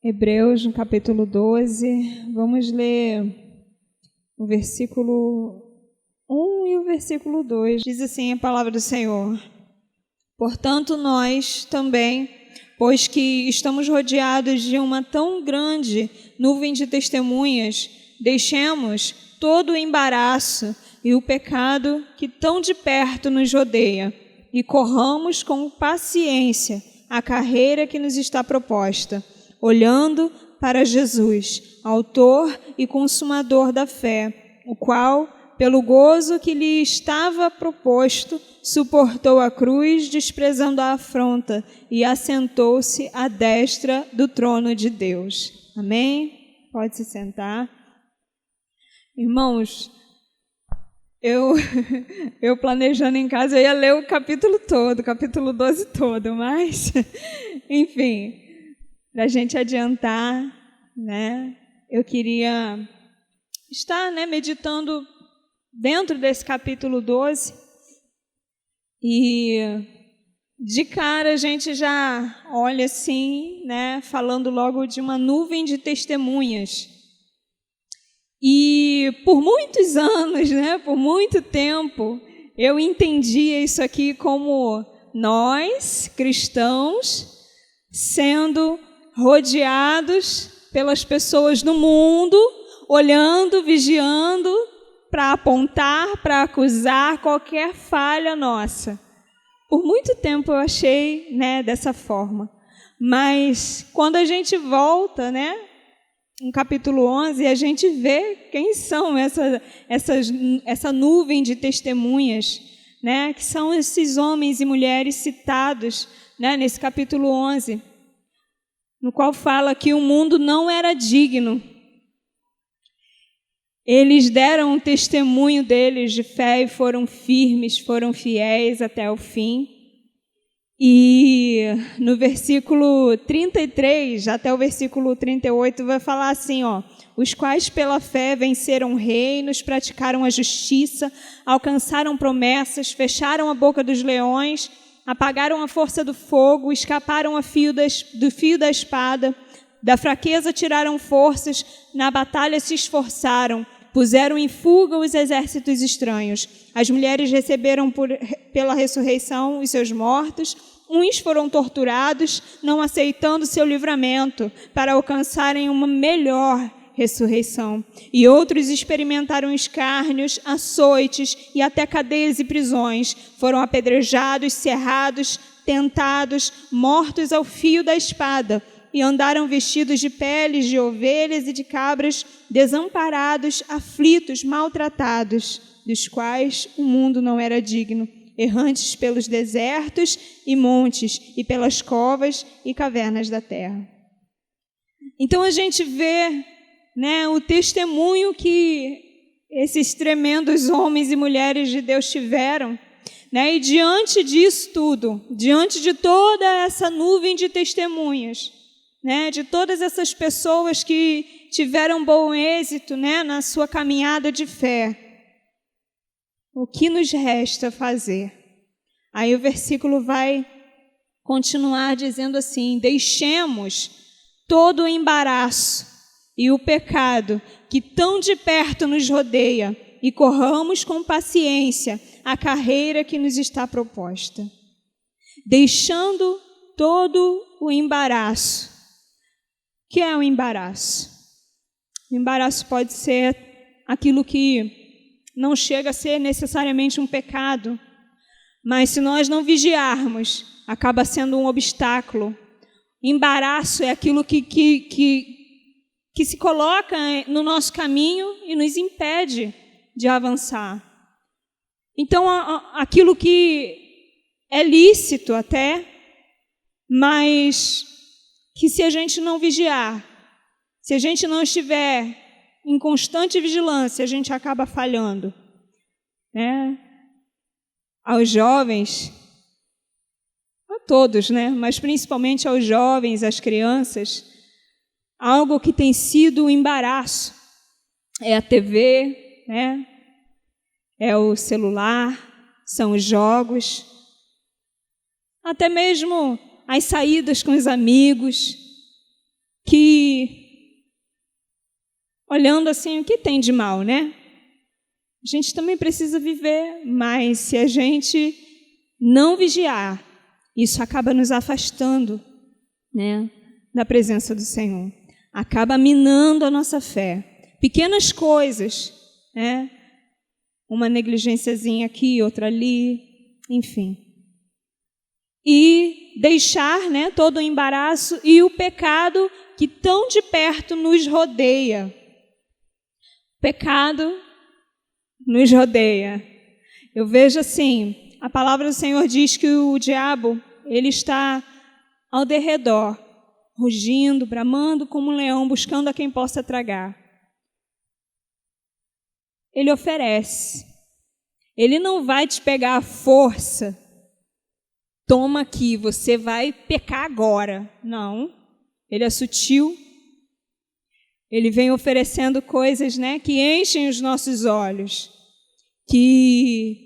Hebreus, no capítulo 12, vamos ler o versículo 1 e o versículo 2. Diz assim a palavra do Senhor: Portanto, nós também, pois que estamos rodeados de uma tão grande nuvem de testemunhas, deixemos todo o embaraço e o pecado que tão de perto nos rodeia e corramos com paciência a carreira que nos está proposta, olhando para Jesus, autor e consumador da fé, o qual, pelo gozo que lhe estava proposto, suportou a cruz, desprezando a afronta, e assentou-se à destra do trono de Deus. Amém? Pode se sentar. Irmãos, eu planejando em casa, eu ia ler o capítulo todo, o capítulo 12 todo, mas, enfim, para a gente adiantar, né, eu queria estar, meditando dentro desse capítulo 12, e de cara a gente já olha assim, falando logo de uma nuvem de testemunhas. E por muitos anos, por muito tempo, eu entendia isso aqui como nós, cristãos, sendo rodeados pelas pessoas do mundo, olhando, vigiando, para apontar, para acusar qualquer falha nossa. Por muito tempo eu achei, dessa forma. Mas quando a gente volta, no capítulo 11, a gente vê quem são essa nuvem de testemunhas, que são esses homens e mulheres citados, nesse capítulo 11, no qual fala que o mundo não era digno. Eles deram um testemunho deles de fé e foram firmes, foram fiéis até o fim. E no versículo 33 até o versículo 38 vai falar assim, os quais pela fé venceram reinos, praticaram a justiça, alcançaram promessas, fecharam a boca dos leões, apagaram a força do fogo, escaparam do fio da espada, da fraqueza tiraram forças, na batalha se esforçaram, puseram em fuga os exércitos estranhos. As mulheres receberam pela ressurreição os seus mortos, uns foram torturados, não aceitando seu livramento, para alcançarem uma melhor ressurreição. E outros experimentaram escárnios, açoites e até cadeias e prisões. Foram apedrejados, cerrados, tentados, mortos ao fio da espada, e andaram vestidos de peles de ovelhas e de cabras, desamparados, aflitos, maltratados, dos quais o mundo não era digno, errantes pelos desertos e montes, e pelas covas e cavernas da terra. Então a gente vê, o testemunho que esses tremendos homens e mulheres de Deus tiveram, e diante disso tudo, diante de toda essa nuvem de testemunhas, de todas essas pessoas que tiveram bom êxito, na sua caminhada de fé, o que nos resta fazer? Aí o versículo vai continuar dizendo assim: deixemos todo o embaraço e o pecado que tão de perto nos rodeia e corramos com paciência a carreira que nos está proposta. Deixando todo o embaraço. O que é o embaraço? O embaraço pode ser aquilo que não chega a ser necessariamente um pecado, mas se nós não vigiarmos, acaba sendo um obstáculo. Embaraço é aquilo que se coloca no nosso caminho e nos impede de avançar. Então, aquilo que é lícito até, mas que se a gente não vigiar, se a gente não estiver em constante vigilância, a gente acaba falhando. Aos jovens, a todos, mas principalmente aos jovens, às crianças, algo que tem sido um embaraço é a TV, é o celular, são os jogos, até mesmo as saídas com os amigos, que olhando assim, o que tem de mal, né? A gente também precisa viver, mas se a gente não vigiar, isso acaba nos afastando, né, da presença do Senhor. Acaba minando a nossa fé. Pequenas coisas, né? Uma negligenciazinha aqui, outra ali, enfim. E deixar, né, todo o embaraço e o pecado que tão de perto nos rodeia. O pecado nos rodeia. Eu vejo assim, a palavra do Senhor diz que o diabo, ele está ao derredor, rugindo, bramando como um leão, buscando a quem possa tragar. Ele oferece. Ele não vai te pegar à força. Toma aqui, você vai pecar agora. Não. Ele é sutil. Ele vem oferecendo coisas, né, que enchem os nossos olhos. Que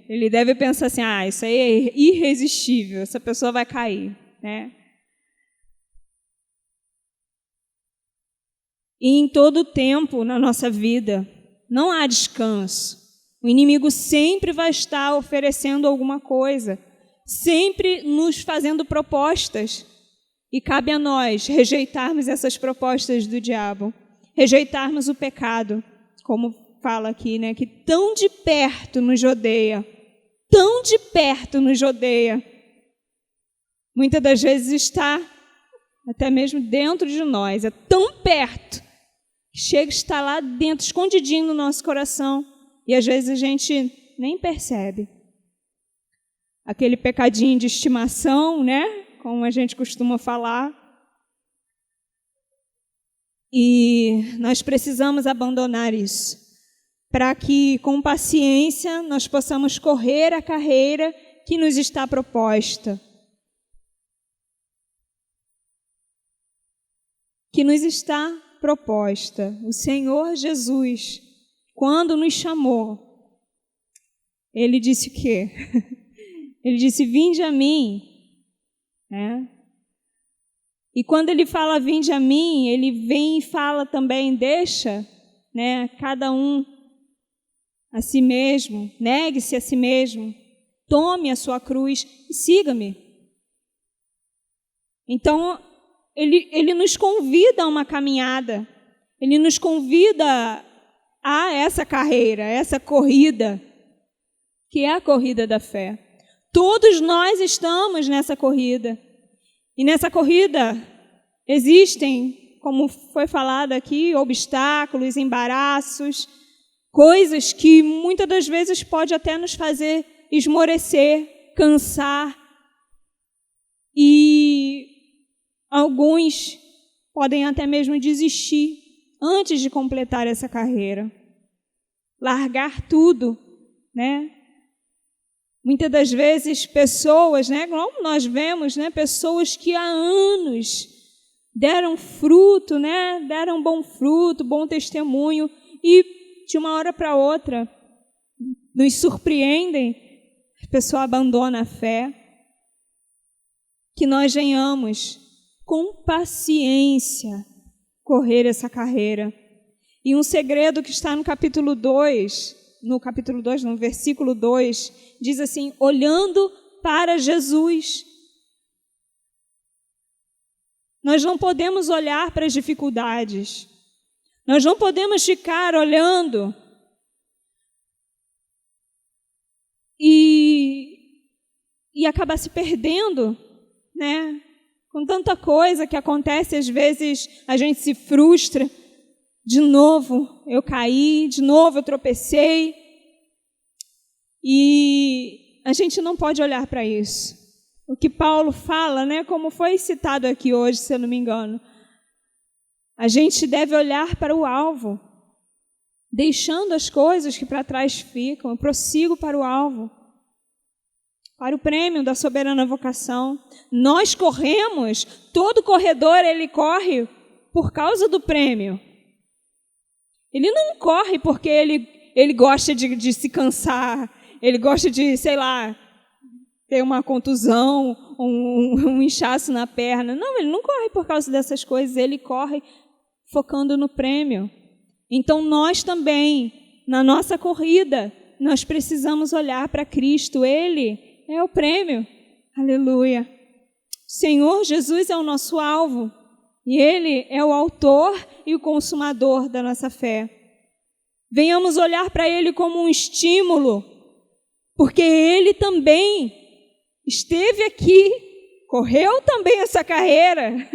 ele deve pensar assim, isso aí é irresistível, essa pessoa vai cair, né? E em todo o tempo na nossa vida, não há descanso. O inimigo sempre vai estar oferecendo alguma coisa, sempre nos fazendo propostas. E cabe a nós rejeitarmos essas propostas do diabo, rejeitarmos o pecado, como fala aqui, né, que tão de perto nos rodeia, tão de perto nos rodeia. Muitas das vezes está até mesmo dentro de nós, é tão perto, que chega a estar lá dentro, escondidinho no nosso coração, e às vezes a gente nem percebe. Aquele pecadinho de estimação, né, como a gente costuma falar. E nós precisamos abandonar isso, para que com paciência nós possamos correr a carreira que nos está proposta. Que nos está proposta. O Senhor Jesus, quando nos chamou, Ele disse o quê? Ele disse, vinde a mim. Né? E quando Ele fala, vinde a mim, Ele vem e fala também, deixa, né, cada um a si mesmo, negue-se a si mesmo, tome a sua cruz e siga-me. Então, Ele nos convida a uma caminhada, Ele nos convida a essa carreira, a essa corrida, que é a corrida da fé. Todos nós estamos nessa corrida. E nessa corrida existem, como foi falado aqui, obstáculos, embaraços, coisas que muitas das vezes pode até nos fazer esmorecer, cansar. E alguns podem até mesmo desistir antes de completar essa carreira. Largar tudo, né? Muitas das vezes pessoas, né, como nós vemos, né, pessoas que há anos deram fruto, né, deram bom fruto, bom testemunho, e de uma hora para outra nos surpreendem, a pessoa abandona a fé. Que nós venhamos com paciência correr essa carreira. E um segredo que está no capítulo 2, no versículo 2, diz assim, olhando para Jesus. Nós não podemos olhar para as dificuldades. Nós não podemos ficar olhando e acabar se perdendo, né? Com tanta coisa que acontece, às vezes a gente se frustra. De novo eu caí, de novo eu tropecei. E a gente não pode olhar para isso. O que Paulo fala, né, como foi citado aqui hoje, se eu não me engano, a gente deve olhar para o alvo, deixando as coisas que para trás ficam. Eu prossigo para o alvo, para o prêmio da soberana vocação. Nós corremos, todo corredor ele corre por causa do prêmio. Ele não corre porque ele gosta de se cansar, ele gosta de, sei lá, ter uma contusão, um inchaço na perna. Não, ele não corre por causa dessas coisas, ele corre focando no prêmio. Então nós também, na nossa corrida, nós precisamos olhar para Cristo. Ele é o prêmio. Aleluia. O Senhor Jesus é o nosso alvo. E Ele é o autor e o consumador da nossa fé. Venhamos olhar para Ele como um estímulo, porque Ele também esteve aqui, correu também essa carreira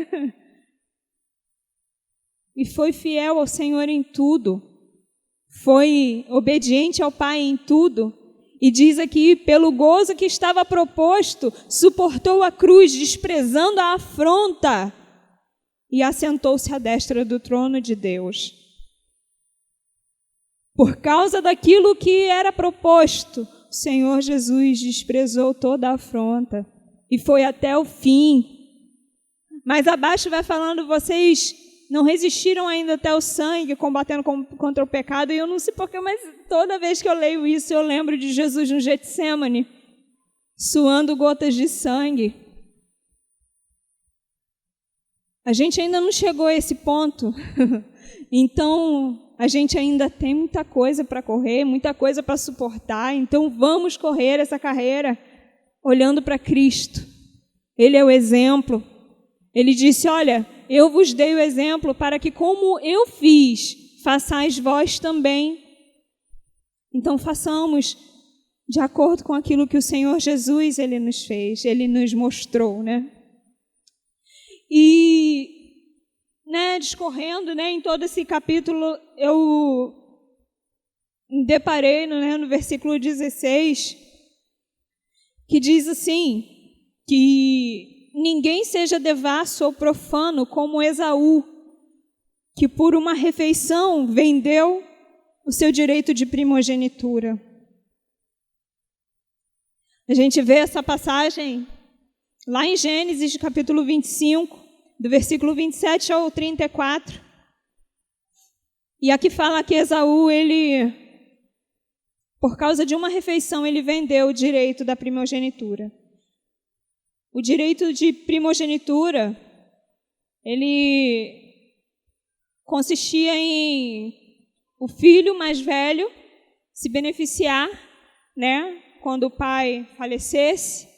e foi fiel ao Senhor em tudo, foi obediente ao Pai em tudo. E diz aqui, pelo gozo que estava proposto, suportou a cruz, desprezando a afronta, e assentou-se à destra do trono de Deus. Por causa daquilo que era proposto, o Senhor Jesus desprezou toda a afronta e foi até o fim. Mas abaixo vai falando, vocês não resistiram ainda até o sangue, combatendo contra o pecado. E eu não sei porquê, mas toda vez que eu leio isso, eu lembro de Jesus no Getsêmani, suando gotas de sangue. A gente ainda não chegou a esse ponto. Então, a gente ainda tem muita coisa para correr, muita coisa para suportar. Então, vamos correr essa carreira olhando para Cristo. Ele é o exemplo. Ele disse, olha, eu vos dei o exemplo para que, como eu fiz, façais vós também. Então, façamos de acordo com aquilo que o Senhor Jesus, Ele nos fez, Ele nos mostrou, né? E, discorrendo, em todo esse capítulo, eu me deparei, no versículo 16, que diz assim, que ninguém seja devasso ou profano como Esaú, que por uma refeição vendeu o seu direito de primogenitura. A gente vê essa passagem lá em Gênesis, capítulo 25, do versículo 27 ao 34. E aqui fala que Esaú, ele, por causa de uma refeição, ele vendeu o direito da primogenitura. O direito de primogenitura, ele consistia em o filho mais velho se beneficiar, quando o pai falecesse.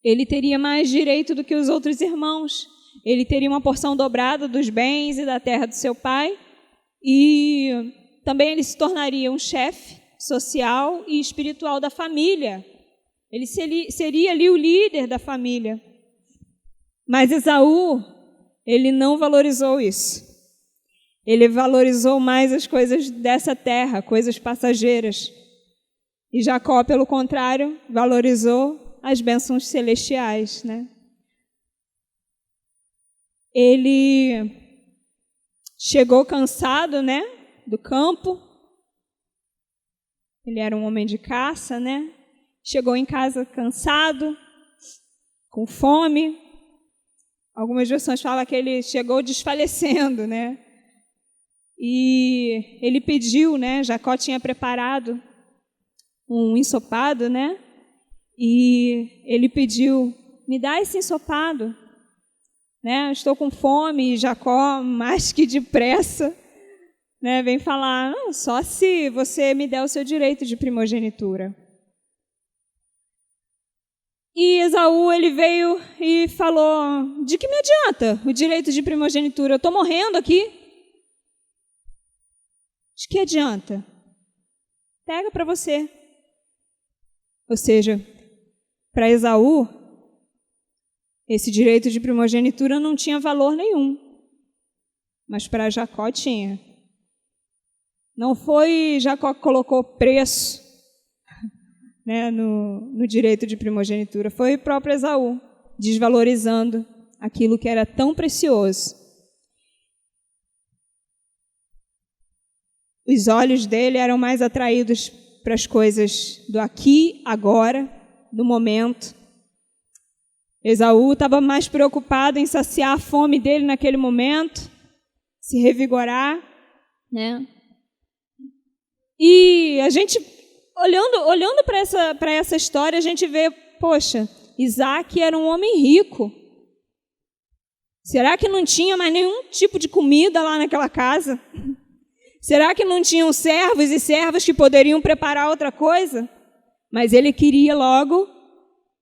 Ele teria mais direito do que os outros irmãos. Ele teria uma porção dobrada dos bens e da terra do seu pai. E também ele se tornaria um chefe social e espiritual da família. Ele seria ali o líder da família. Mas Esaú, ele não valorizou isso. Ele valorizou mais as coisas dessa terra, coisas passageiras. E Jacó, pelo contrário, valorizou as bênçãos celestiais, Ele chegou cansado, do campo. Ele era um homem de caça, Chegou em casa cansado, com fome. Algumas versões falam que ele chegou desfalecendo, E ele pediu, Jacó tinha preparado um ensopado, E ele pediu, me dá esse ensopado, estou com fome. E Jacó, mais que depressa, vem falar, não, só se você me der o seu direito de primogenitura. E Esaú, ele veio e falou, de que me adianta o direito de primogenitura? Eu estou morrendo aqui. De que adianta? Pega para você. Ou seja, para Esaú, esse direito de primogenitura não tinha valor nenhum, mas para Jacó tinha. Não foi Jacó que colocou preço no direito de primogenitura, foi o próprio Esaú, desvalorizando aquilo que era tão precioso. Os olhos dele eram mais atraídos para as coisas do aqui, agora, do momento. Esaú estava mais preocupado em saciar a fome dele naquele momento, se revigorar, E a gente, olhando para essa história, a gente vê, poxa, Isaac era um homem rico. Será que não tinha mais nenhum tipo de comida lá naquela casa? Será que não tinham servos e servas que poderiam preparar outra coisa? Mas ele queria logo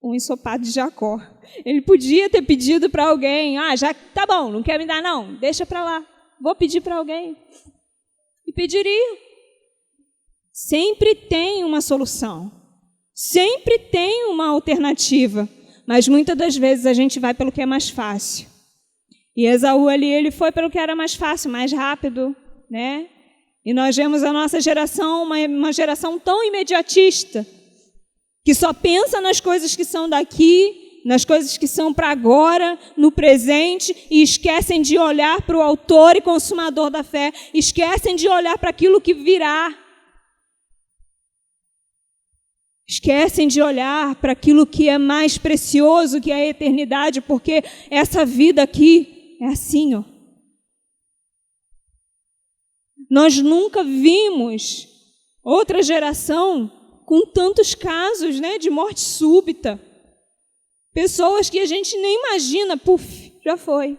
um ensopado de Jacó. Ele podia ter pedido para alguém, já tá bom, não quer me dar não, deixa para lá, vou pedir para alguém. E pediria. Sempre tem uma solução, sempre tem uma alternativa, mas muitas das vezes a gente vai pelo que é mais fácil. E Esaú ali, ele foi pelo que era mais fácil, mais rápido, né? E nós vemos a nossa geração, uma geração tão imediatista, que só pensa nas coisas que são daqui, nas coisas que são para agora, no presente, e esquecem de olhar para o autor e consumador da fé, esquecem de olhar para aquilo que virá. Esquecem de olhar para aquilo que é mais precioso, que é a eternidade, porque essa vida aqui é assim, ó. Nós nunca vimos outra geração com tantos casos, né, de morte súbita. Pessoas que a gente nem imagina, já foi.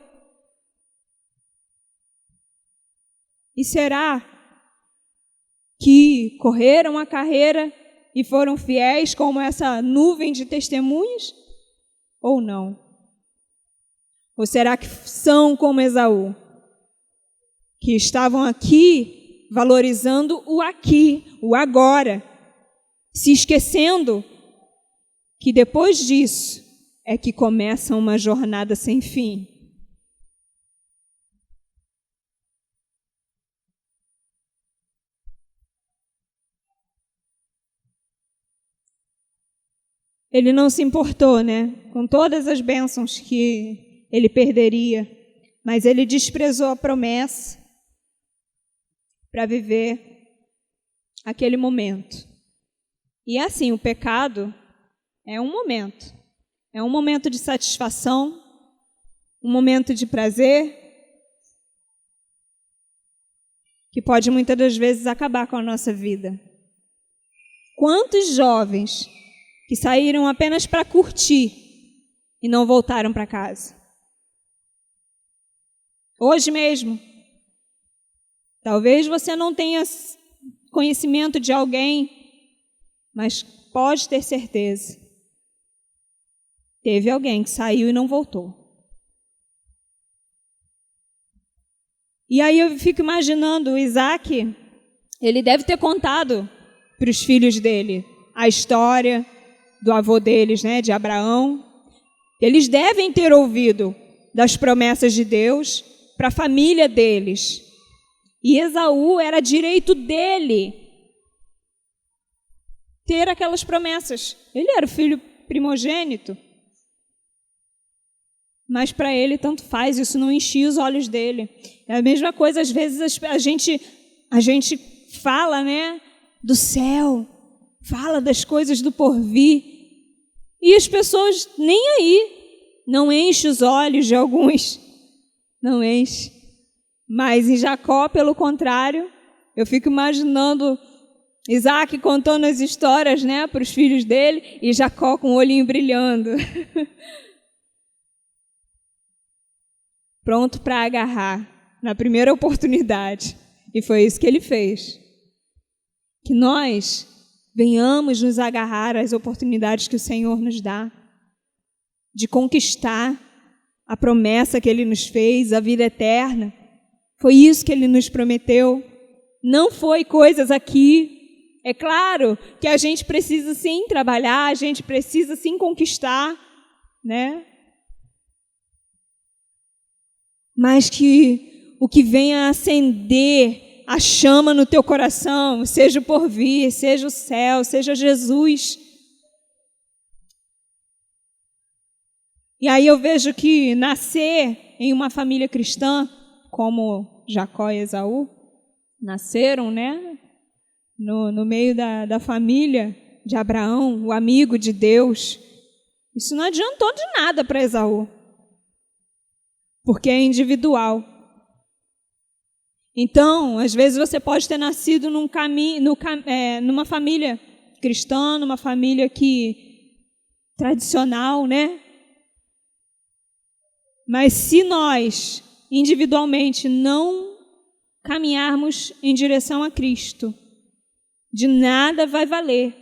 E será que correram a carreira e foram fiéis como essa nuvem de testemunhas? Ou não? Ou será que são como Esaú, que estavam aqui valorizando o aqui, o agora, se esquecendo que depois disso é que começa uma jornada sem fim? Ele não se importou, né, com todas as bênçãos que ele perderia, mas ele desprezou a promessa para viver aquele momento. E assim, o pecado é um momento de satisfação, um momento de prazer, que pode muitas das vezes acabar com a nossa vida. Quantos jovens que saíram apenas para curtir e não voltaram para casa? Hoje mesmo, talvez você não tenha conhecimento de alguém, mas pode ter certeza, teve alguém que saiu e não voltou. E aí eu fico imaginando, o Isaac, ele deve ter contado para os filhos dele a história do avô deles, né, de Abraão. Eles devem ter ouvido das promessas de Deus para a família deles. E Esaú era direito dele ter aquelas promessas. Ele era o filho primogênito. Mas para ele tanto faz, isso não enchia os olhos dele. É a mesma coisa, às vezes a gente fala, né, do céu, fala das coisas do porvir, e as pessoas nem aí, não enche os olhos de alguns, não enche. Mas em Jacó, pelo contrário, eu fico imaginando Isaac contando as histórias, né, para os filhos dele, e Jacó com o olhinho brilhando. Pronto para agarrar na primeira oportunidade. E foi isso que ele fez. Que nós venhamos nos agarrar às oportunidades que o Senhor nos dá, de conquistar a promessa que Ele nos fez, a vida eterna. Foi isso que Ele nos prometeu. Não foi coisas aqui. É claro que a gente precisa sim trabalhar, a gente precisa sim conquistar, né? Mas que o que venha a acender a chama no teu coração, seja o porvir, seja o céu, seja Jesus. E aí eu vejo que nascer em uma família cristã, como Jacó e Esaú, nasceram, né, no meio da família de Abraão, o amigo de Deus, isso não adiantou de nada para Esaú, porque é individual. Então, às vezes você pode ter nascido numa família cristã, numa família tradicional, né? Mas se nós, individualmente, não caminharmos em direção a Cristo, de nada vai valer.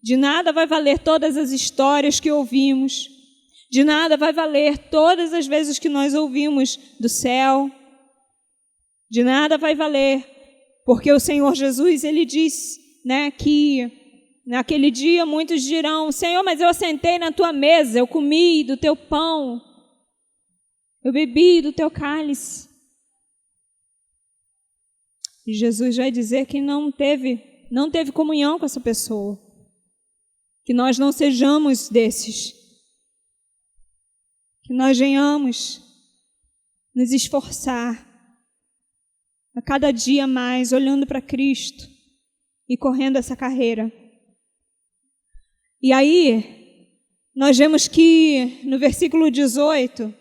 De nada vai valer todas as histórias que ouvimos. De nada vai valer todas as vezes que nós ouvimos do céu. De nada vai valer, porque o Senhor Jesus, Ele diz, né, que naquele dia muitos dirão: Senhor, mas eu assentei na tua mesa, eu comi do teu pão, eu bebi do teu cálice. E Jesus vai dizer que não teve comunhão com essa pessoa. Que nós não sejamos desses. Que nós venhamos nos esforçar a cada dia mais, olhando para Cristo e correndo essa carreira. E aí, nós vemos que no versículo 18,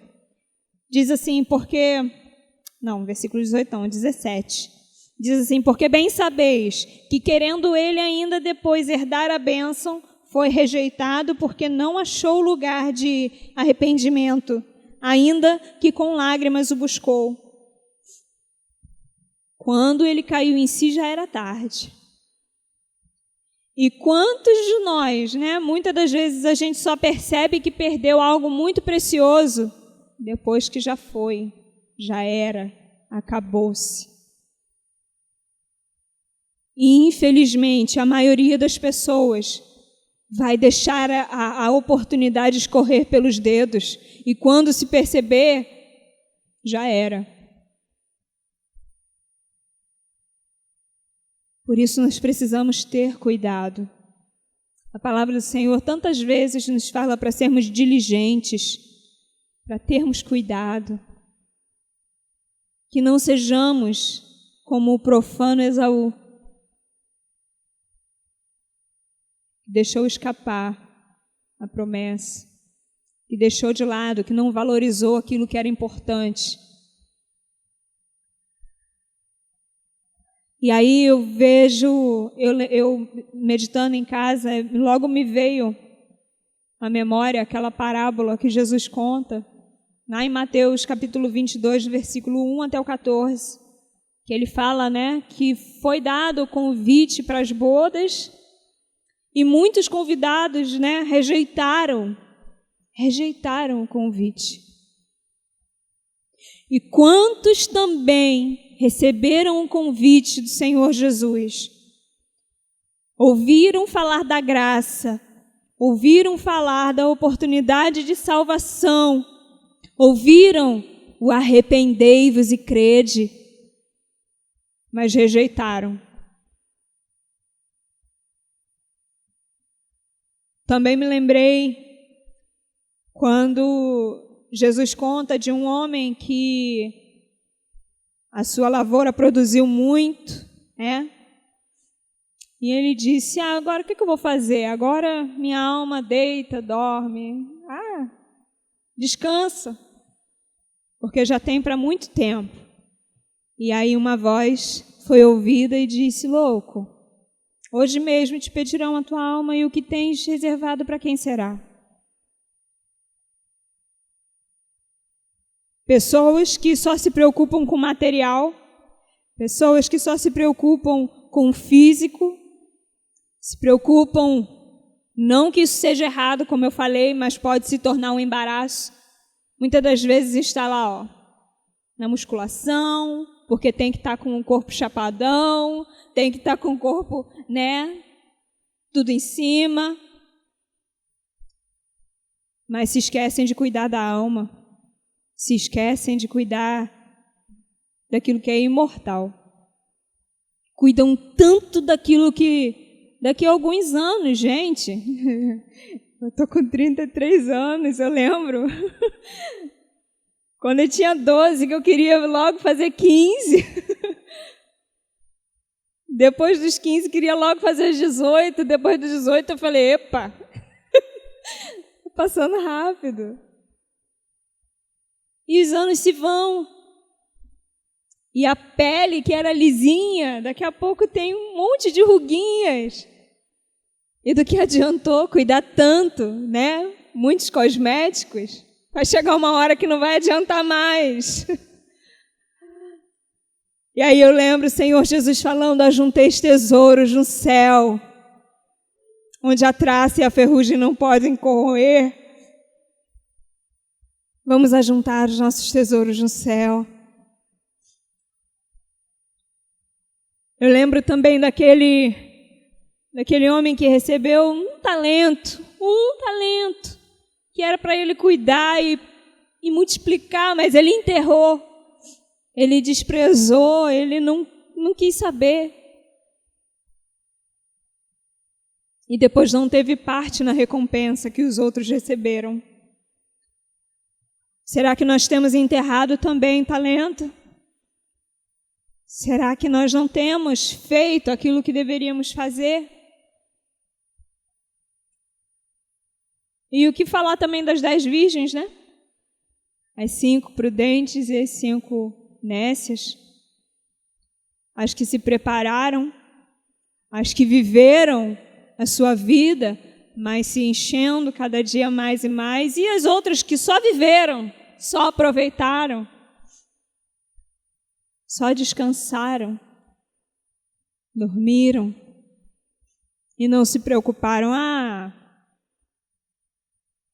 diz assim, versículo 18 não, 17. Diz assim: porque bem sabeis que, querendo ele ainda depois herdar a bênção, foi rejeitado porque não achou lugar de arrependimento, ainda que com lágrimas o buscou. Quando ele caiu em si, já era tarde. E quantos de nós, né, muitas das vezes a gente só percebe que perdeu algo muito precioso depois que já foi, já era, acabou-se. E infelizmente a maioria das pessoas vai deixar a oportunidade escorrer pelos dedos e quando se perceber, já era. Por isso nós precisamos ter cuidado. A palavra do Senhor tantas vezes nos fala para sermos diligentes, para termos cuidado. Que não sejamos como o profano Esaú, que deixou escapar a promessa, que deixou de lado, que não valorizou aquilo que era importante. E aí eu vejo, eu meditando em casa, logo me veio à memória aquela parábola que Jesus conta, lá em Mateus capítulo 22, versículo 1 até o 14, que ele fala, né, que foi dado o convite para as bodas e muitos convidados, né, rejeitaram o convite. E quantos também receberam o convite do Senhor Jesus, ouviram falar da graça, ouviram falar da oportunidade de salvação, ouviram o arrependei-vos e crede, mas rejeitaram. Também me lembrei quando Jesus conta de um homem que a sua lavoura produziu muito, né? E ele disse: agora o que eu vou fazer? Agora minha alma deita, dorme. Descansa, porque já tem para muito tempo. E aí uma voz foi ouvida e disse: louco, hoje mesmo te pedirão a tua alma e o que tens reservado para quem será? Pessoas que só se preocupam com material, pessoas que só se preocupam com o físico, se preocupam, não que isso seja errado, como eu falei, mas pode se tornar um embaraço. Muitas das vezes está lá, na musculação, porque tem que estar com o corpo chapadão, tem que estar com o corpo, né, tudo em cima. Mas se esquecem de cuidar da alma. Se esquecem de cuidar daquilo que é imortal. Cuidam tanto daquilo que, daqui a alguns anos, gente, eu estou com 33 anos, eu lembro, quando eu tinha 12, que eu queria logo fazer 15, depois dos 15, queria logo fazer os 18, depois dos 18 eu falei, epa, estou passando rápido. E os anos se vão. E a pele, que era lisinha, daqui a pouco tem um monte de ruguinhas. E do que adiantou cuidar tanto, né? Muitos cosméticos. Vai chegar uma hora que não vai adiantar mais. E aí eu lembro o Senhor Jesus falando: ajunteis tesouros no céu, onde a traça e a ferrugem não podem corroer. Vamos ajuntar os nossos tesouros no céu. Eu lembro também daquele homem que recebeu um talento, que era para ele cuidar e multiplicar, mas ele enterrou, ele desprezou, ele não quis saber. E depois não teve parte na recompensa que os outros receberam. Será que nós temos enterrado também talento? Será que nós não temos feito aquilo que deveríamos fazer? E o que falar também das 10 virgens, né? As 5 prudentes e as 5 nécias. As que se prepararam, as que viveram a sua vida, mas se enchendo cada dia mais e mais, e as outras que só viveram, só aproveitaram, só descansaram, dormiram e não se preocuparam.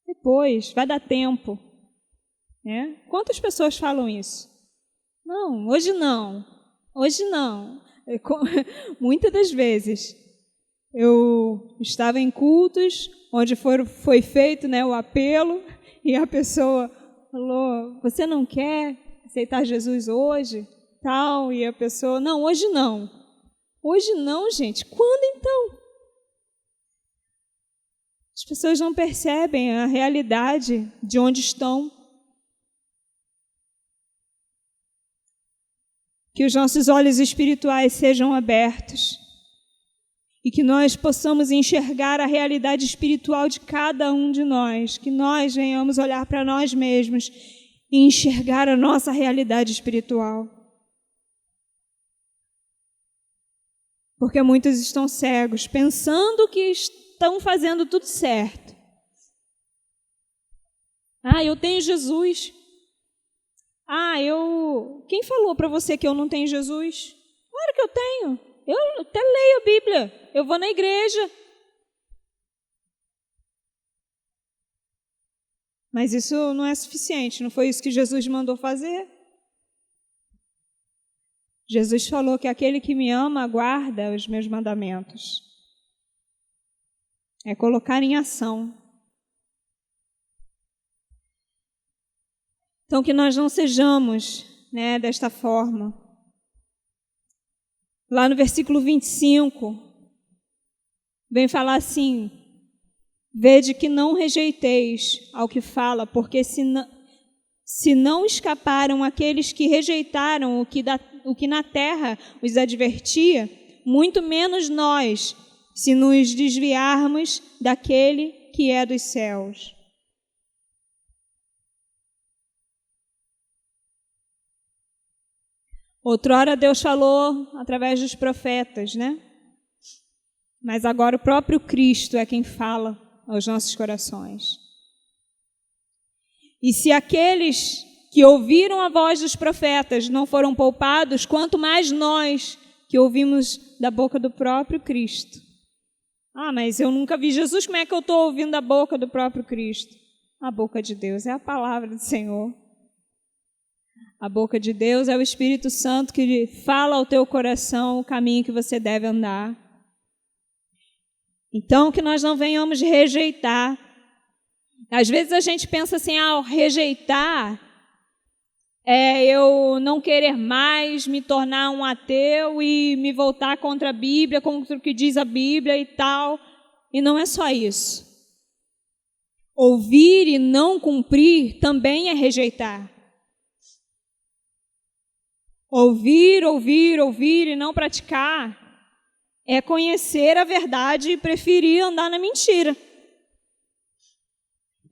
Depois, vai dar tempo. Né? Quantas pessoas falam isso? Não, hoje não. Hoje não. Muitas das vezes eu estava em cultos onde foi feito, né, o apelo e a pessoa falou: você não quer aceitar Jesus hoje? Tal, e a pessoa: não, hoje não. Hoje não, gente. Quando então? As pessoas não percebem a realidade de onde estão. Que os nossos olhos espirituais sejam abertos e que nós possamos enxergar a realidade espiritual de cada um de nós, que nós venhamos olhar para nós mesmos e enxergar a nossa realidade espiritual. Porque muitos estão cegos, pensando que estão fazendo tudo certo. Eu tenho Jesus. Quem falou para você que eu não tenho Jesus? Claro que eu tenho. Eu até leio a Bíblia. Eu vou na igreja. Mas isso não é suficiente. Não foi isso que Jesus mandou fazer? Jesus falou que aquele que me ama guarda os meus mandamentos. É colocar em ação. Então, que nós não sejamos, né, desta forma. Lá no versículo 25, vem falar assim: vede que não rejeiteis ao que fala, porque se não escaparam aqueles que rejeitaram o que na terra os advertia, muito menos nós, se nos desviarmos daquele que é dos céus. Outrora Deus falou através dos profetas, né? Mas agora o próprio Cristo é quem fala aos nossos corações. E se aqueles que ouviram a voz dos profetas não foram poupados, quanto mais nós que ouvimos da boca do próprio Cristo. Mas eu nunca vi Jesus, como é que eu estou ouvindo da boca do próprio Cristo? A boca de Deus é a palavra do Senhor. A boca de Deus é o Espírito Santo que fala ao teu coração o caminho que você deve andar. Então, que nós não venhamos rejeitar. Às vezes a gente pensa assim: rejeitar é eu não querer mais me tornar um ateu e me voltar contra a Bíblia, contra o que diz a Bíblia e tal. E não é só isso. Ouvir e não cumprir também é rejeitar. Ouvir e não praticar é conhecer a verdade e preferir andar na mentira.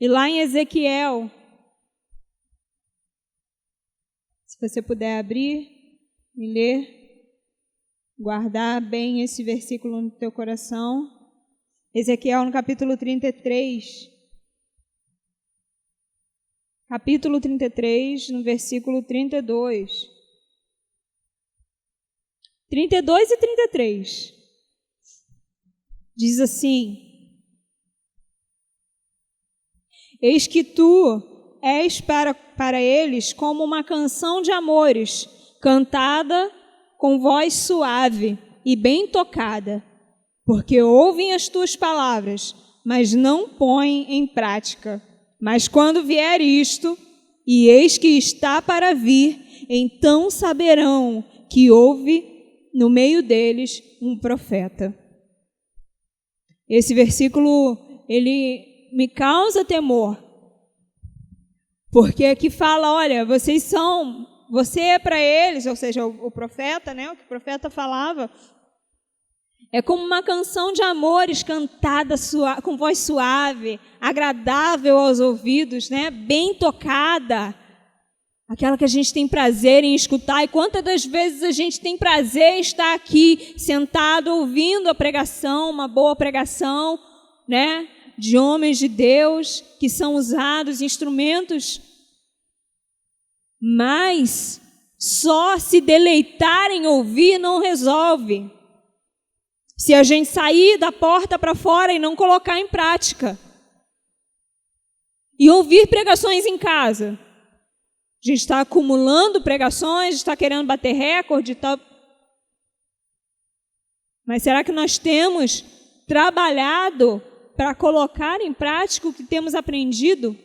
E lá em Ezequiel, se você puder abrir e ler, guardar bem esse versículo no teu coração. Ezequiel no capítulo 33. capítulo 33, no versículo 32. 32 e 33. Diz assim: eis que tu és para eles como uma canção de amores, cantada com voz suave e bem tocada, porque ouvem as tuas palavras, mas não põem em prática. Mas quando vier isto, e eis que está para vir, então saberão que houve no meio deles um profeta. Esse versículo, ele me causa temor, porque aqui fala, olha, você é para eles, ou seja, o profeta, né, o que o profeta falava, é como uma canção de amores cantada com voz suave, agradável aos ouvidos, né, bem tocada, aquela que a gente tem prazer em escutar. E quantas das vezes a gente tem prazer em estar aqui sentado ouvindo a pregação, uma boa pregação, né, de homens de Deus que são usados, instrumentos, mas só se deleitar em ouvir não resolve. Se a gente sair da porta para fora e não colocar em prática. E ouvir pregações em casa. A gente está acumulando pregações, está querendo bater recorde. Mas será que nós temos trabalhado para colocar em prática o que temos aprendido?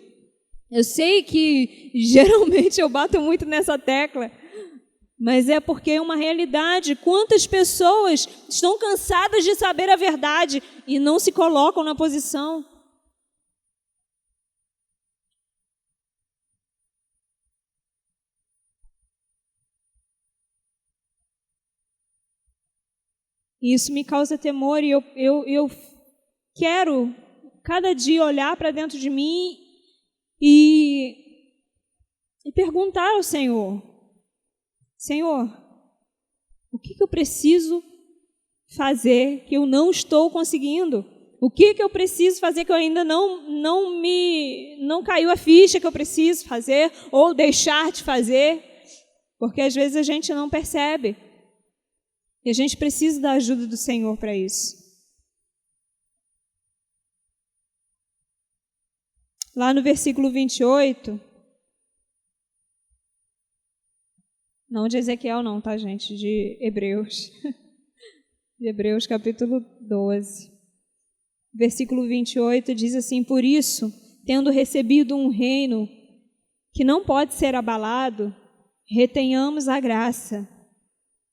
Eu sei que geralmente eu bato muito nessa tecla, mas é porque é uma realidade. Quantas pessoas estão cansadas de saber a verdade e não se colocam na posição? Isso me causa temor e eu quero cada dia olhar para dentro de mim e perguntar ao Senhor: Senhor, o que eu preciso fazer que eu não estou conseguindo? O que eu preciso fazer que eu ainda não caiu a ficha que eu preciso fazer ou deixar de fazer? Porque às vezes a gente não percebe. E a gente precisa da ajuda do Senhor para isso. Lá no versículo 28, não de Ezequiel não, tá, gente? De Hebreus. De Hebreus, capítulo 12. Versículo 28 diz assim: por isso, tendo recebido um reino que não pode ser abalado, retenhamos a graça,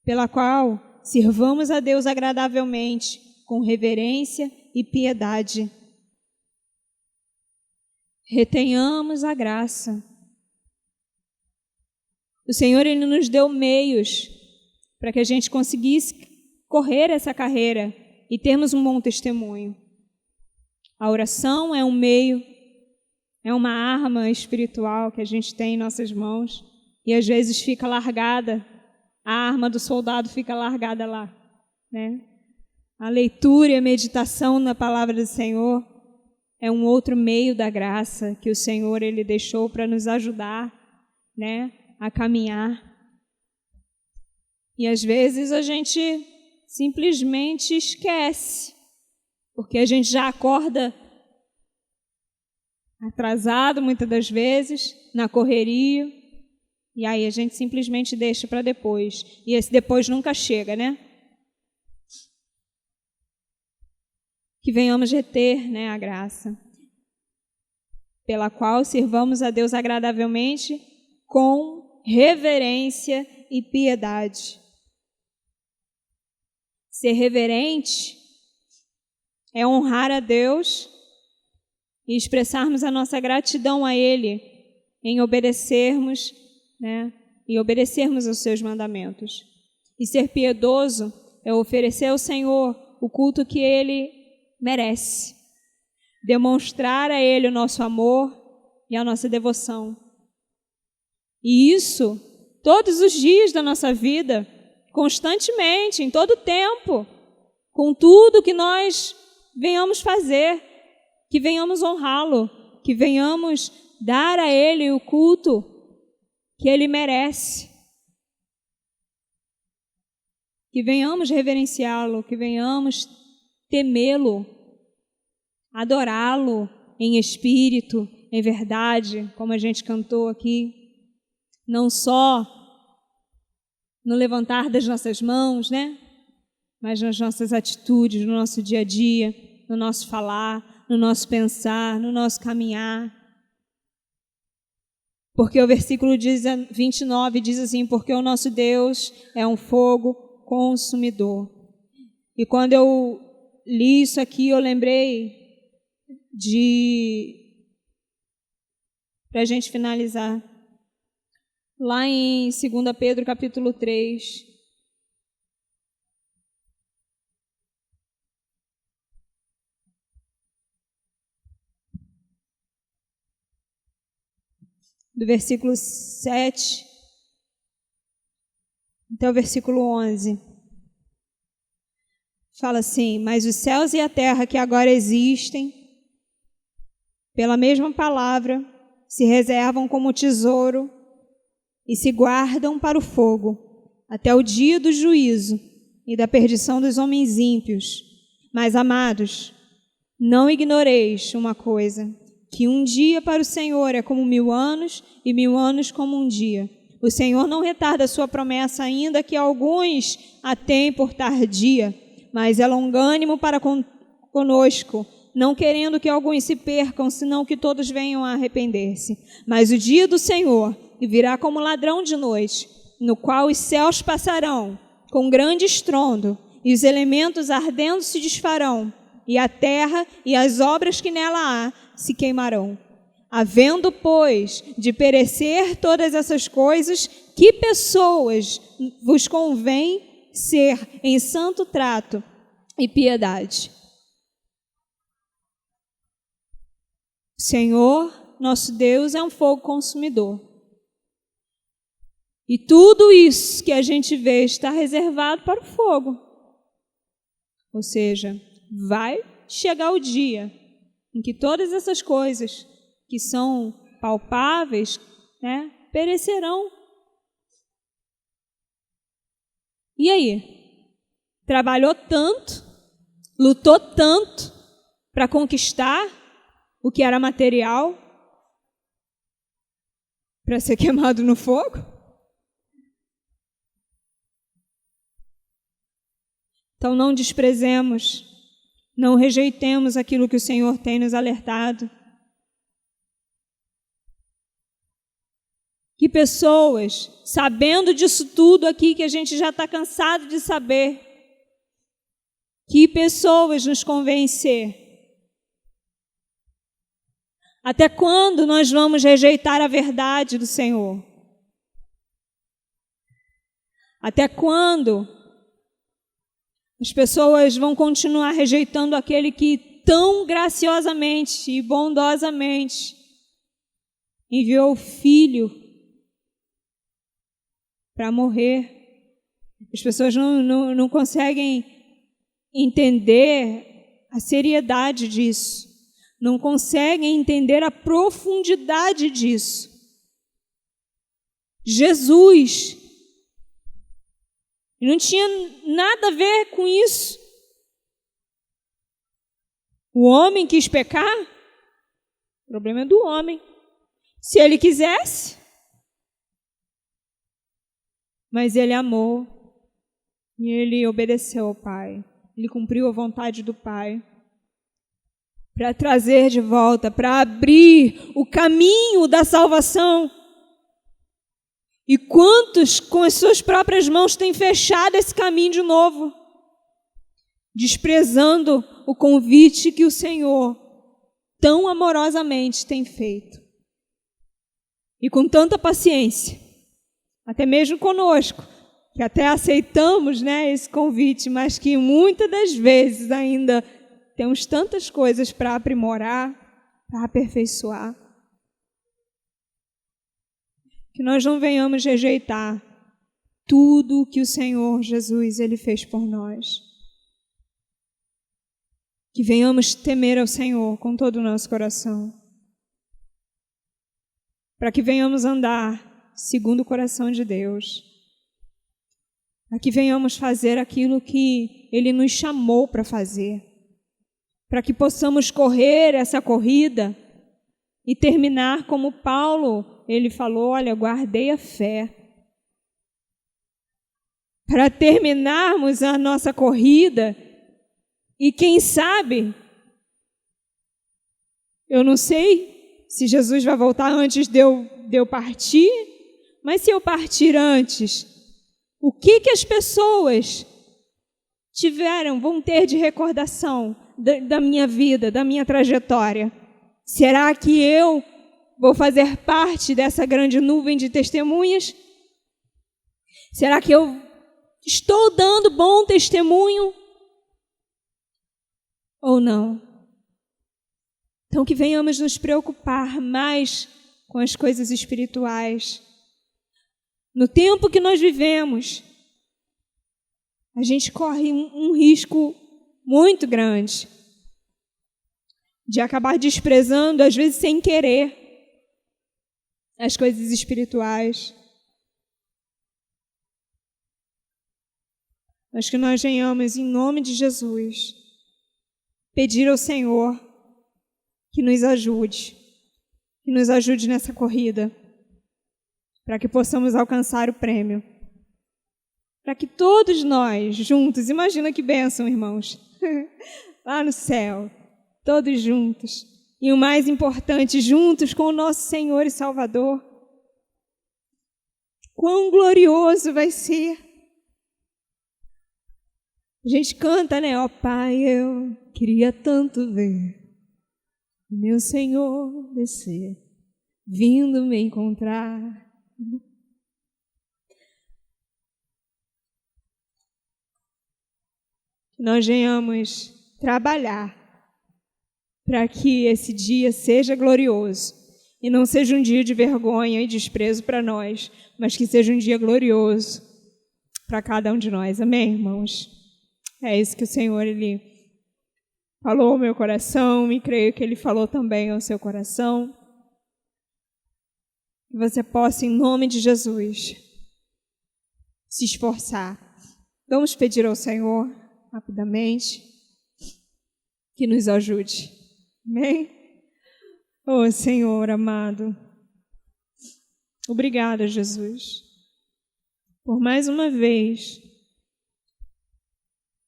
pela qual sirvamos a Deus agradavelmente, com reverência e piedade. Retenhamos a graça. O Senhor, Ele nos deu meios para que a gente conseguisse correr essa carreira e termos um bom testemunho. A oração é um meio, é uma arma espiritual que a gente tem em nossas mãos e às vezes fica largada. A arma do soldado fica largada lá, né? A leitura e a meditação na palavra do Senhor é um outro meio da graça que o Senhor Ele deixou para nos ajudar, né, a caminhar. E às vezes a gente simplesmente esquece, porque a gente já acorda atrasado muitas das vezes, na correria. E aí a gente simplesmente deixa para depois. E esse depois nunca chega, né? Que venhamos reter, né, a graça, pela qual sirvamos a Deus agradavelmente com reverência e piedade. Ser reverente é honrar a Deus e expressarmos a nossa gratidão a Ele em obedecermos, né, e obedecermos aos seus mandamentos. E ser piedoso é oferecer ao Senhor o culto que Ele merece, demonstrar a Ele o nosso amor e a nossa devoção. E isso todos os dias da nossa vida, constantemente, em todo o tempo, com tudo que nós venhamos fazer, que venhamos honrá-lo, que venhamos dar a Ele o culto que Ele merece. Que venhamos reverenciá-lo, que venhamos temê-lo, adorá-lo em espírito, em verdade, como a gente cantou aqui, não só no levantar das nossas mãos, né? Mas nas nossas atitudes, no nosso dia a dia, no nosso falar, no nosso pensar, no nosso caminhar. Porque o versículo 29 diz assim, porque o nosso Deus é um fogo consumidor. E quando eu li isso aqui, eu lembrei para a gente finalizar, lá em 2 Pedro capítulo 3, do versículo 7 até o versículo 11. Fala assim, mas os céus e a terra que agora existem, pela mesma palavra, se reservam como tesouro e se guardam para o fogo, até o dia do juízo e da perdição dos homens ímpios. Mas, amados, não ignoreis uma coisa, que um dia para o Senhor é como 1000 anos e 1000 anos como um dia. O Senhor não retarda a sua promessa, ainda que alguns a tenham por tardia, mas é longânimo para conosco, não querendo que alguns se percam, senão que todos venham a arrepender-se. Mas o dia do Senhor virá como ladrão de noite, no qual os céus passarão com grande estrondo, e os elementos ardendo se desfarão, e a terra e as obras que nela há se queimarão. Havendo, pois, de perecer todas essas coisas, que pessoas vos convém ser em santo trato e piedade? O Senhor, nosso Deus, é um fogo consumidor. E tudo isso que a gente vê está reservado para o fogo. Ou seja, vai chegar o dia em que todas essas coisas que são palpáveis, né, perecerão. E aí? Trabalhou tanto, lutou tanto para conquistar o que era material, para ser queimado no fogo? Então não desprezemos, não rejeitemos aquilo que o Senhor tem nos alertado. Que pessoas, sabendo disso tudo aqui que a gente já está cansado de saber, que pessoas nos convencer? Até quando nós vamos rejeitar a verdade do Senhor? Até quando as pessoas vão continuar rejeitando aquele que tão graciosamente e bondosamente enviou o Filho para morrer? As pessoas não conseguem entender a seriedade disso, não conseguem entender a profundidade disso. Jesus não tinha nada a ver com isso. O homem quis pecar, o problema é do homem. Se ele quisesse, mas ele amou e ele obedeceu ao Pai. Ele cumpriu a vontade do Pai para trazer de volta, para abrir o caminho da salvação. E quantos com as suas próprias mãos têm fechado esse caminho de novo, desprezando o convite que o Senhor tão amorosamente tem feito. E com tanta paciência, até mesmo conosco, que até aceitamos, né, esse convite, mas que muitas das vezes ainda temos tantas coisas para aprimorar, para aperfeiçoar. Que nós não venhamos rejeitar tudo que o Senhor Jesus ele fez por nós. Que venhamos temer ao Senhor com todo o nosso coração. para que venhamos andar segundo o coração de Deus, para que venhamos fazer aquilo que Ele nos chamou para fazer, para que possamos correr essa corrida e terminar como Paulo, ele falou, olha, guardei a fé. Para terminarmos a nossa corrida e quem sabe, eu não sei se Jesus vai voltar antes de eu partir, mas se eu partir antes, o que as pessoas vão ter de recordação da minha vida, da minha trajetória? Será que eu vou fazer parte dessa grande nuvem de testemunhas? Será que eu estou dando bom testemunho? Ou não? Então, que venhamos nos preocupar mais com as coisas espirituais. No tempo que nós vivemos, a gente corre um risco muito grande de acabar desprezando, às vezes sem querer, as coisas espirituais. Mas que nós venhamos, em nome de Jesus, pedir ao Senhor que nos ajude nessa corrida, para que possamos alcançar o prêmio. Para que todos nós, juntos, imagina que bênção, irmãos, lá no céu, todos juntos, e o mais importante, juntos com o nosso Senhor e Salvador. Quão glorioso vai ser! A gente canta, né? Ó Pai, eu queria tanto ver o meu Senhor descer, vindo me encontrar. Nós venhamos trabalhar para que esse dia seja glorioso e não seja um dia de vergonha e desprezo para nós, mas que seja um dia glorioso para cada um de nós. Amém, irmãos? É isso que o Senhor, Ele falou ao meu coração e creio que Ele falou também ao seu coração. Que você possa, em nome de Jesus, se esforçar. Vamos pedir ao Senhor, rapidamente, que nos ajude. Amém? Oh, Senhor amado, obrigada, Jesus, por mais uma vez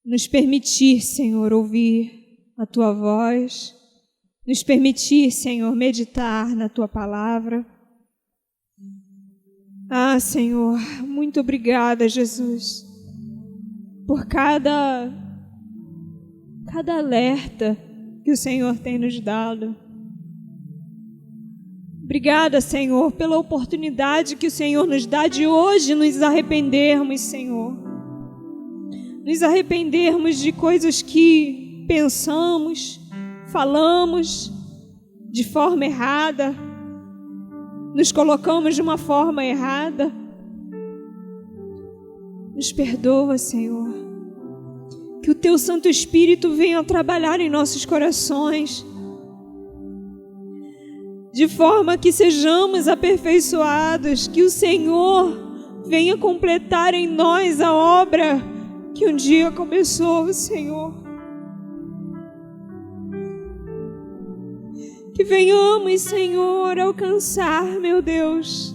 nos permitir, Senhor, ouvir a Tua voz, nos permitir, Senhor, meditar na Tua palavra. Ah, Senhor, muito obrigada, Jesus, por cada alerta que o Senhor tem nos dado. Obrigada, Senhor, pela oportunidade que o Senhor nos dá de hoje nos arrependermos, Senhor. Nos arrependermos de coisas que pensamos, falamos de forma errada, nos colocamos de uma forma errada. Nos perdoa, Senhor. Que o Teu Santo Espírito venha trabalhar em nossos corações, de forma que sejamos aperfeiçoados, que o Senhor venha completar em nós a obra que um dia começou, Senhor. Que venhamos, Senhor, alcançar, meu Deus,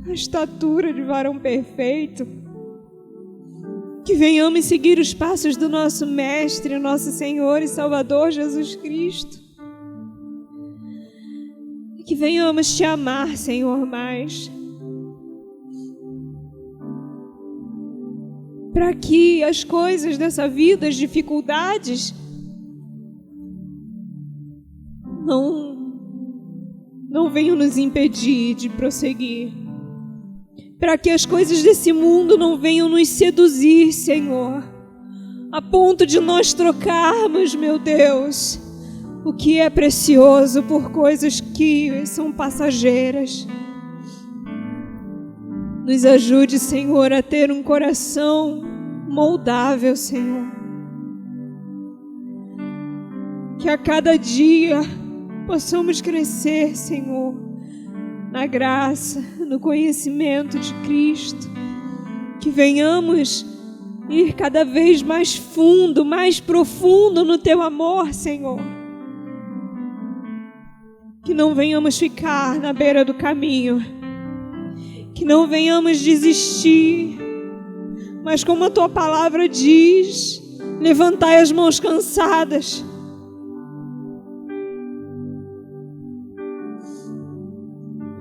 a estatura de varão perfeito. Que venhamos seguir os passos do nosso Mestre, nosso Senhor e Salvador Jesus Cristo. E que venhamos Te amar, Senhor, mais. Para que as coisas dessa vida, as dificuldades, não venham nos impedir de prosseguir. Para que as coisas desse mundo não venham nos seduzir, Senhor, a ponto de nós trocarmos, meu Deus, o que é precioso por coisas que são passageiras. Nos ajude, Senhor, a ter um coração moldável, Senhor. Que a cada dia possamos crescer, Senhor, na graça, no conhecimento de Cristo, que venhamos ir cada vez mais fundo, mais profundo no Teu amor, Senhor. Que não venhamos ficar na beira do caminho, que não venhamos desistir, mas como a Tua palavra diz, levantai as mãos cansadas,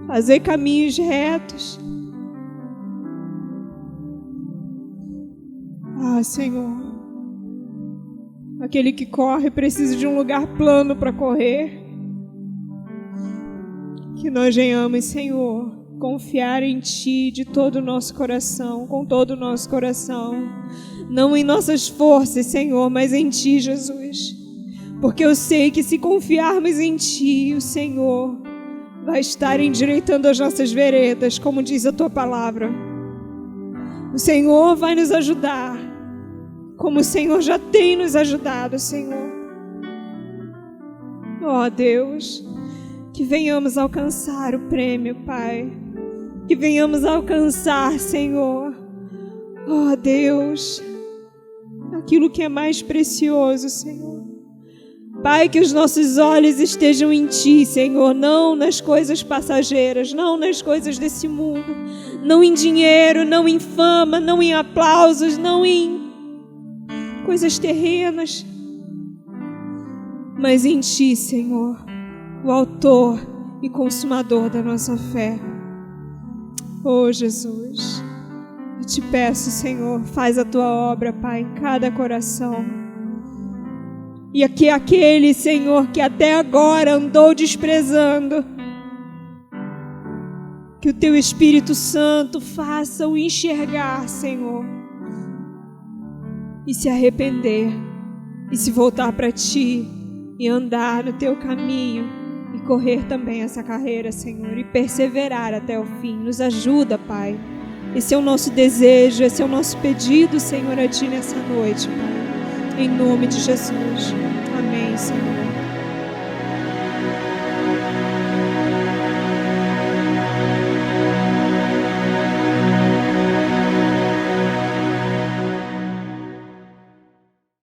fazer caminhos retos. Senhor, aquele que corre precisa de um lugar plano para correr. Que nós venhamos, Senhor, confiar em Ti de todo o nosso coração, com todo o nosso coração, não em nossas forças, Senhor, mas em Ti, Jesus, porque eu sei que se confiarmos em Ti, o Senhor vai estar endireitando as nossas veredas, como diz a Tua palavra. O Senhor vai nos ajudar, como o Senhor já tem nos ajudado, Senhor. Ó Deus, que venhamos alcançar o prêmio, Pai. Que venhamos alcançar, Senhor, ó Deus, aquilo que é mais precioso, Senhor. Pai, que os nossos olhos estejam em Ti, Senhor, não nas coisas passageiras, não nas coisas desse mundo, não em dinheiro, não em fama, não em aplausos, não em coisas terrenas, mas em Ti, Senhor, o autor e consumador da nossa fé. Oh, Jesus, eu Te peço, Senhor, faz a Tua obra, Pai, em cada coração. E aqui aquele, Senhor, que até agora andou desprezando, que o Teu Espírito Santo faça-o enxergar, Senhor, e se arrepender, e se voltar para Ti, e andar no Teu caminho, e correr também essa carreira, Senhor, e perseverar até o fim. Nos ajuda, Pai. Esse é o nosso desejo, esse é o nosso pedido, Senhor, a Ti nessa noite, Pai. Em nome de Jesus. Amém, Senhor.